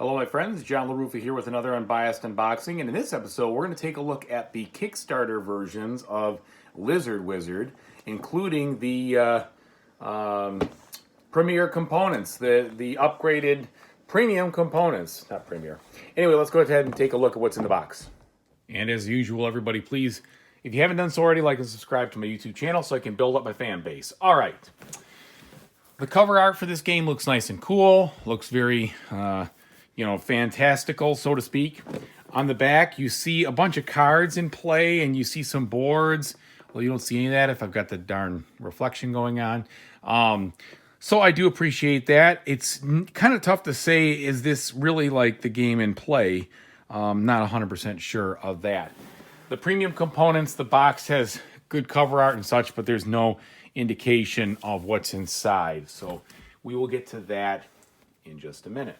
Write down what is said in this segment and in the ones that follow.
Hello my friends, John LaRuffa here with another Unbiased unboxing, and in this episode we're going to take a look at the Kickstarter versions of Lizard Wizard, including the Premier components, the upgraded premium components, not Premier. Anyway, let's go ahead and take a look at what's in the box. And as usual, everybody, please, if you haven't done so already, like and subscribe to my YouTube channel so I can build up my fan base. All right. The cover art for this game looks nice and cool, looks very fantastical, so to speak. On the back, you see a bunch of cards in play, and you see some boards. Well, you don't see any of that if I've got the darn reflection going on. So I do appreciate that. It's kind of tough to say, is this really like the game in play? Not 100% sure of that. The premium components, the box has good cover art and such, but there's no indication of what's inside. So we will get to that in just a minute.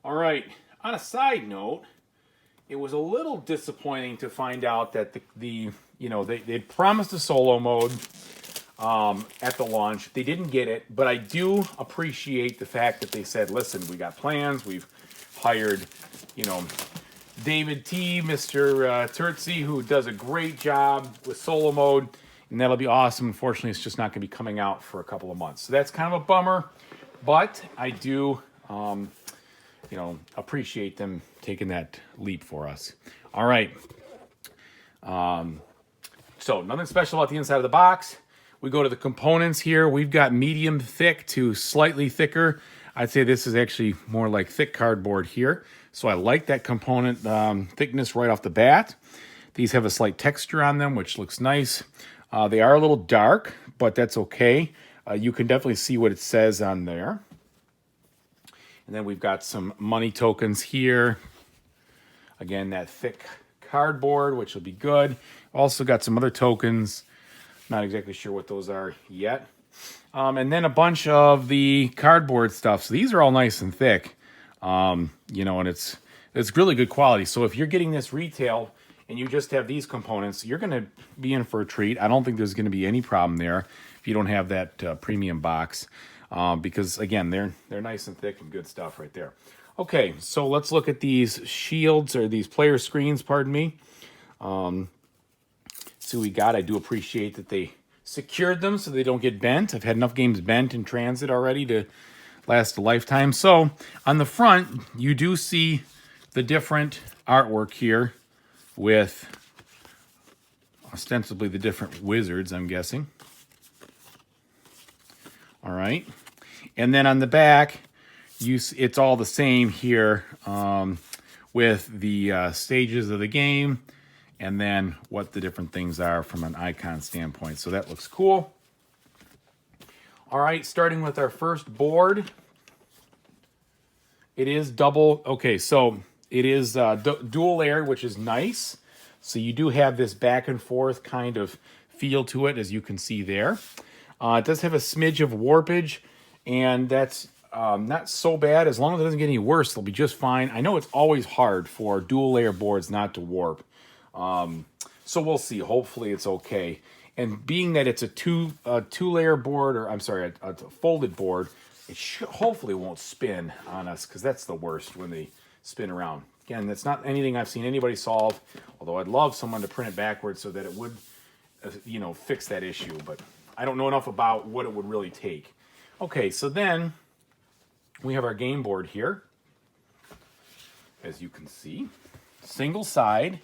All right, on a side note, it was a little disappointing to find out that they promised a solo mode at the launch. They didn't get it, but I do appreciate the fact that they said, listen, we got plans. We've hired, David T, Mr. Terzi, who does a great job with solo mode, and that'll be awesome. Unfortunately, it's just not going to be coming out for a couple of months. So that's kind of a bummer, but I do appreciate them taking that leap for us. All right. So nothing special about the inside of the box. We go to the components here. We've got medium thick to slightly thicker. I'd say this is actually more like thick cardboard here. So I like that component thickness right off the bat. These have a slight texture on them, which looks nice. They are a little dark, but that's okay. You can definitely see what it says on there. And then we've got some money tokens here. Again, that thick cardboard, which will be good. Also got some other tokens. Not exactly sure what those are yet. And then a bunch of the cardboard stuff. So these are all nice and thick. And it's really good quality. So if you're getting this retail and you just have these components, you're going to be in for a treat. I don't think there's going to be any problem there if you don't have that premium box. Because again, they're nice and thick and good stuff right there. Okay, so let's look at these shields, or these player screens, pardon me. See what we got. I do appreciate that they secured them so they don't get bent. I've had enough games bent in transit already to last a lifetime. So on the front, you do see the different artwork here with ostensibly the different wizards, I'm guessing. All right. And then on the back, it's all the same here with the stages of the game and then what the different things are from an icon standpoint. So that looks cool. All right, starting with our first board. It is double. Okay, so it is dual layered, which is nice. So you do have this back and forth kind of feel to it, as you can see there. It does have a smidge of warpage, and that's not so bad. As long as it doesn't get any worse, it'll be just fine. I know it's always hard for dual layer boards not to warp. So we'll see. Hopefully it's okay. And being that it's a two-layer board, or I'm sorry, a folded board, it hopefully won't spin on us, because that's the worst when they spin around. Again, that's not anything I've seen anybody solve, although I'd love someone to print it backwards so that it would, fix that issue. But I don't know enough about what it would really take. Okay, so then we have our game board here. As you can see, single side.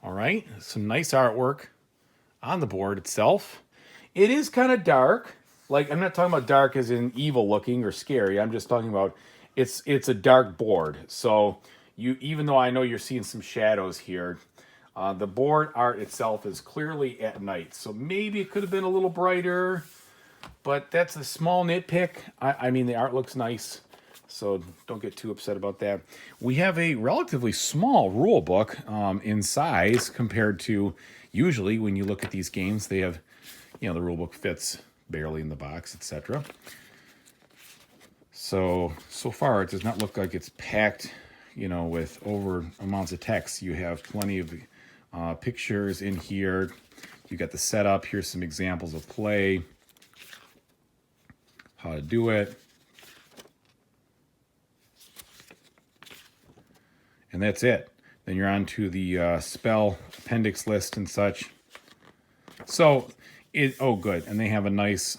All right, some nice artwork on the board itself. It is kind of dark. Like, I'm not talking about dark as in evil looking or scary. I'm just talking about it's a dark board. So even though I know you're seeing some shadows here, the board art itself is clearly at night. So maybe it could have been a little brighter, but that's a small nitpick. I mean, the art looks nice, so don't get too upset about that. We have a relatively small rule book in size compared to usually when you look at these games. They have, the rule book fits barely in the box, etc. So far it does not look like it's packed, with over amounts of text. You have plenty of pictures in here. You got the setup. Here's some examples of play, how to do it. And that's it. Then you're on to the spell appendix list and such. So, oh good, and they have a nice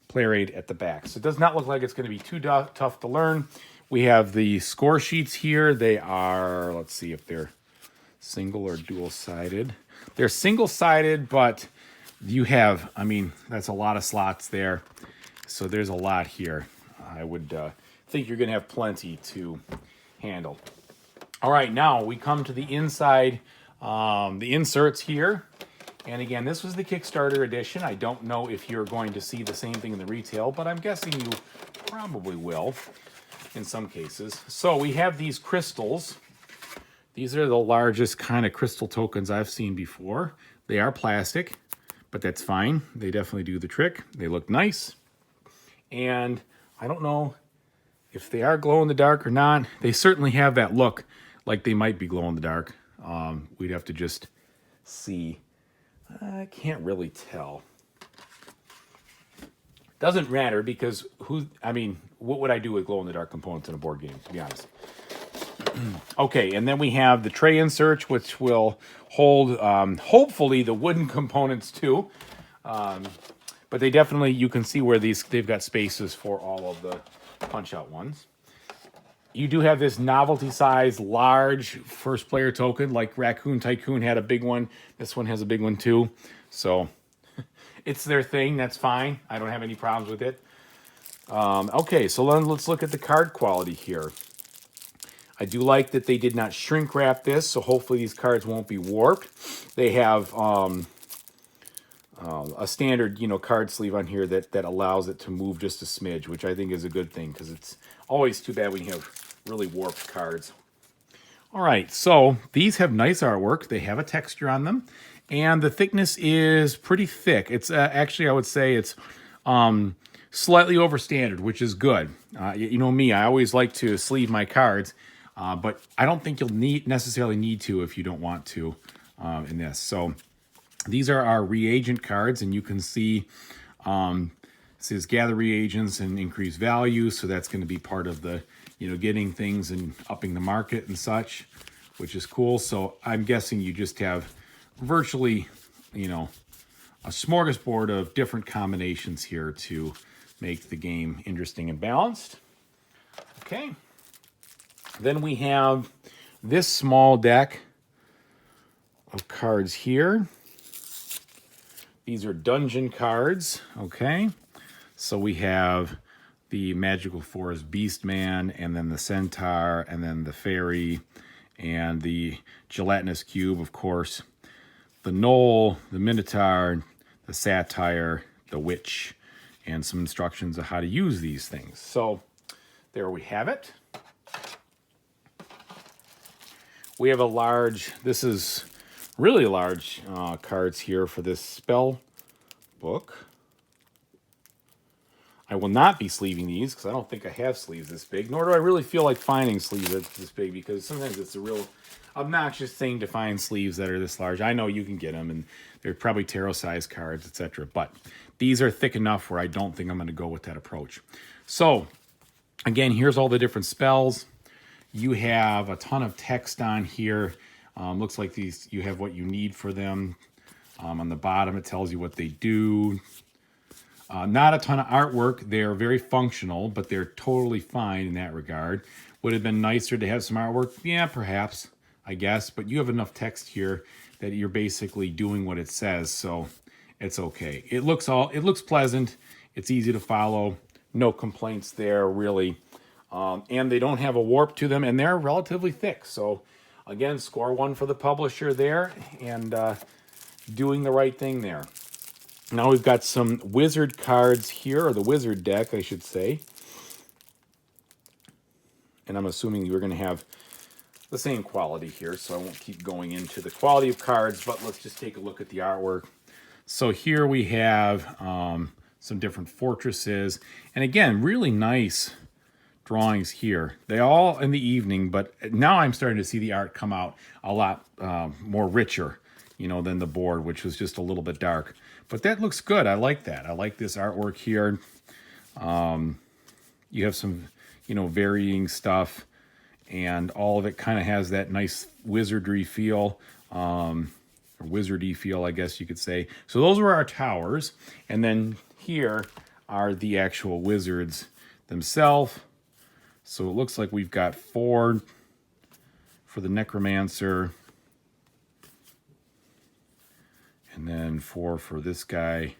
player aid at the back. So it does not look like it's going to be too tough to learn. We have the score sheets here. They are, let's see if they're single or dual-sided. They're single-sided, but you have, I mean, that's a lot of slots there. So there's a lot here. I would think you're going to have plenty to handle. All right, now we come to the inside, the inserts here. And again, this was the Kickstarter edition. I don't know if you're going to see the same thing in the retail, but I'm guessing you probably will in some cases. So we have these crystals. These are the largest kind of crystal tokens I've seen before. They are plastic, but that's fine. They definitely do the trick. They look nice. And I don't know if they are glow in the dark or not. They certainly have that look like they might be glow in the dark. We'd have to just see. I can't really tell. Doesn't matter because what would I do with glow in the dark components in a board game, to be honest? Okay, and then we have the tray inserts, which will hold, hopefully, the wooden components too. But they definitely, you can see where they've got spaces for all of the punch-out ones. You do have this novelty-size, large first-player token, like Raccoon Tycoon had a big one. This one has a big one too. So it's their thing. That's fine. I don't have any problems with it. Okay, so let's look at the card quality here. I do like that they did not shrink wrap this, so hopefully these cards won't be warped. They have a standard, card sleeve on here that allows it to move just a smidge, which I think is a good thing because it's always too bad when you have really warped cards. All right, so these have nice artwork. They have a texture on them, and the thickness is pretty thick. It's actually, I would say it's slightly over standard, which is good. You know me, I always like to sleeve my cards, but I don't think you'll necessarily need to if you don't want to in this. So these are our reagent cards, and you can see it says gather reagents and increase value. So that's going to be part of the, getting things and upping the market and such, which is cool. So I'm guessing you just have virtually, a smorgasbord of different combinations here to make the game interesting and balanced. Okay. Then we have this small deck of cards here. These are dungeon cards, okay? So we have the Magical Forest Beastman, and then the Centaur, and then the Fairy, and the Gelatinous Cube, of course. The Knoll, the Minotaur, the Satire, the Witch, and some instructions of how to use these things. So there we have it. We have a large, this is really large cards here for this spell book. I will not be sleeving these because I don't think I have sleeves this big, nor do I really feel like finding sleeves this big because sometimes it's a real obnoxious thing to find sleeves that are this large. I know you can get them, and they're probably tarot-sized cards, etc. But these are thick enough where I don't think I'm going to go with that approach. So, again, here's all the different spells. You have a ton of text on here. Looks like these you have what you need for them. On the bottom, it tells you what they do. Not a ton of artwork. They're very functional, but they're totally fine in that regard. Would have been nicer to have some artwork? Yeah, perhaps, I guess. But you have enough text here that you're basically doing what it says, so it's okay. It looks pleasant. It's easy to follow. No complaints there, really. And they don't have a warp to them, and they're relatively thick. So, again, score one for the publisher there, and doing the right thing there. Now we've got some wizard cards here, or the wizard deck, I should say. And I'm assuming you're going to have the same quality here, so I won't keep going into the quality of cards, but let's just take a look at the artwork. So here we have some different fortresses. And again, really nice drawings here. They all in the evening, but now I'm starting to see the art come out a lot more richer, than the board, which was just a little bit dark. But that looks good. I like that. I like this artwork here. You have some, varying stuff. and all of it kind of has that nice wizardry feel, or wizardy feel, I guess you could say. So those were our towers, and then here are the actual wizards themselves. So it looks like we've got 4 for the necromancer, and then 4 for this guy.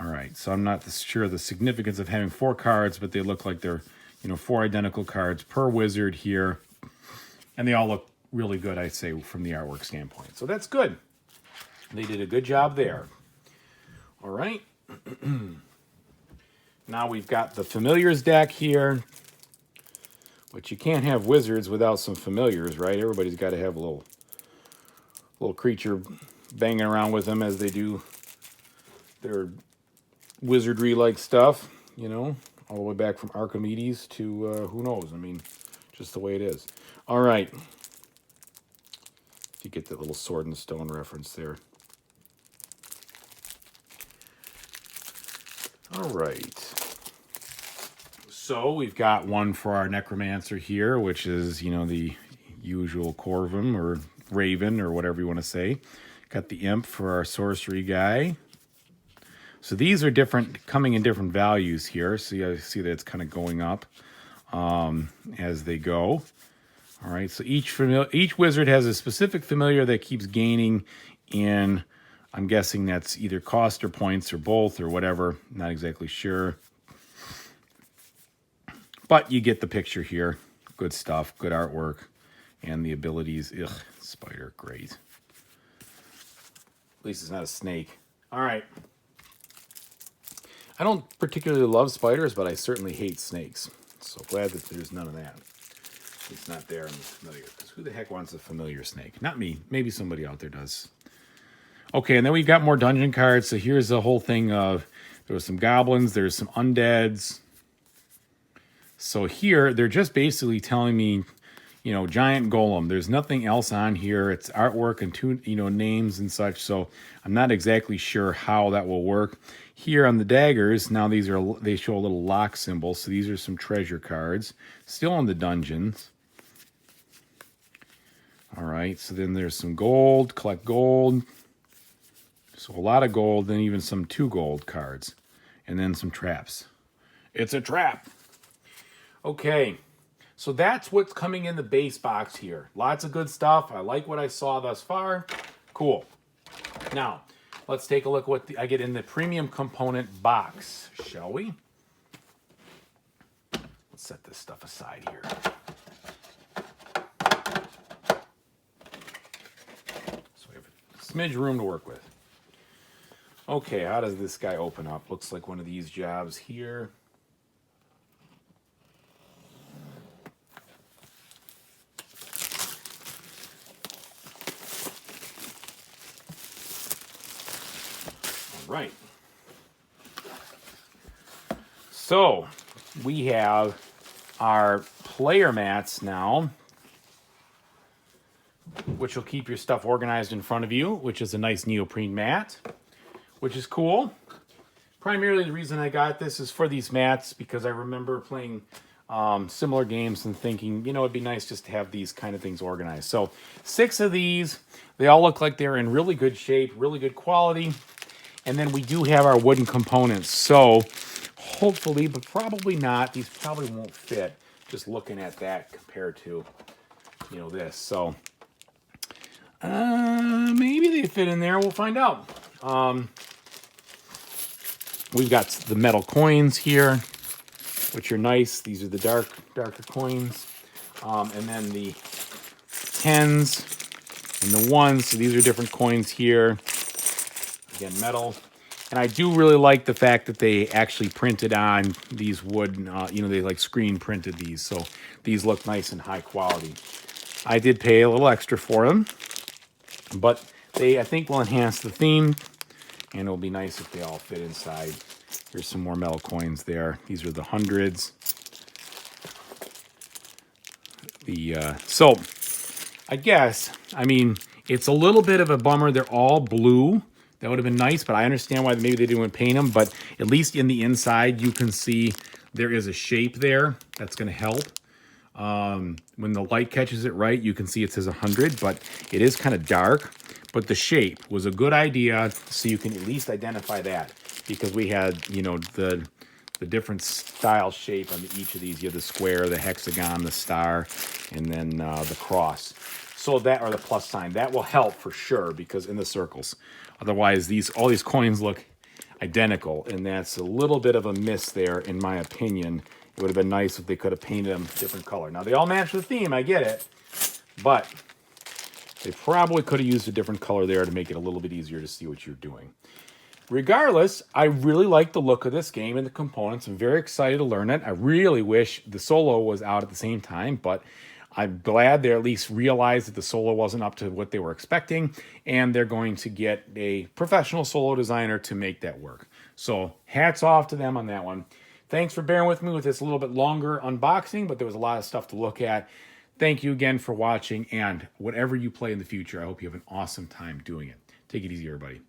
All right, so I'm not sure of the significance of having 4 cards, but they look like they're, 4 identical cards per wizard here. And they all look really good, I'd say, from the artwork standpoint. So that's good. They did a good job there. All right. Now we've got the familiars deck here, which you can't have wizards without some familiars, right? Everybody's got to have a little creature banging around with them as they do their wizardry-like stuff, all the way back from Archimedes to who knows. I mean, just the way it is. All right. You get that little sword and stone reference there. All right. So we've got one for our necromancer here, which is, the usual Corvum or Raven or whatever you want to say. Got the imp for our sorcery guy. So these are different, coming in different values here. So you see that it's kind of going up as they go. All right, so each wizard has a specific familiar that keeps gaining in, I'm guessing that's either cost or points or both or whatever. Not exactly sure. But you get the picture here. Good stuff, good artwork, and the abilities. Ugh, spider, great. At least it's not a snake. All right. I don't particularly love spiders, but I certainly hate snakes. So glad that there's none of that. It's not there in the familiar. Because who the heck wants a familiar snake? Not me. Maybe somebody out there does. Okay, and then we've got more dungeon cards. So here's the whole thing of, there was some goblins, there's some undeads. So here, they're just basically telling me, giant golem. There's nothing else on here. It's artwork and two, names and such. So I'm not exactly sure how that will work. Here on the daggers, now they show a little lock symbol. So these are some treasure cards. Still in the dungeons. All right, so then there's some gold. Collect gold. So a lot of gold, then even some 2 gold cards. And then some traps. It's a trap. Okay, so that's what's coming in the base box here. Lots of good stuff. I like what I saw thus far. Cool. Now, let's take a look at what I get in the premium component box, shall we? Let's set this stuff aside here. So we have a smidge room to work with. Okay, how does this guy open up? Looks like one of these jobs here. Right. So we have our player mats now, which will keep your stuff organized in front of you, which is a nice neoprene mat, which is cool. Primarily the reason I got this is for these mats because I remember playing similar games and thinking, it'd be nice just to have these kind of things organized. So 6 of these, they all look like they're in really good shape, really good quality. And then we do have our wooden components. So hopefully, but probably not, these probably won't fit just looking at that compared to, this. So maybe they fit in there. We'll find out. We've got the metal coins here, which are nice. These are the darker coins. And then the 10s and the 1s. So these are different coins here. Again, metal. And I do really like the fact that they actually printed on these wooden, they like screen printed these. So these look nice and high quality. I did pay a little extra for them, but they, I think, will enhance the theme. And it'll be nice if they all fit inside. Here's some more metal coins there. These are the 100s. So I guess, it's a little bit of a bummer. They're all blue. That would have been nice, but I understand why maybe they didn't paint them. But at least in the inside, you can see there is a shape there that's going to help. When the light catches it right, you can see it says 100, but it is kind of dark. But the shape was a good idea, so you can at least identify that, because we had, you know, the different style shape on each of these. You have the square, the hexagon, the star, and then the cross. So that, or the plus sign, that will help for sure, because in the circles. Otherwise, all these coins look identical, and that's a little bit of a miss there, in my opinion. It would have been nice if they could have painted them different color. Now, they all match the theme, I get it, but they probably could have used a different color there to make it a little bit easier to see what you're doing. Regardless, I really like the look of this game and the components. I'm very excited to learn it. I really wish the solo was out at the same time, but I'm glad they at least realized that the solo wasn't up to what they were expecting, and they're going to get a professional solo designer to make that work. So hats off to them on that one. Thanks for bearing with me with this a little bit longer unboxing, but there was a lot of stuff to look at. Thank you again for watching, and whatever you play in the future, I hope you have an awesome time doing it. Take it easy, everybody.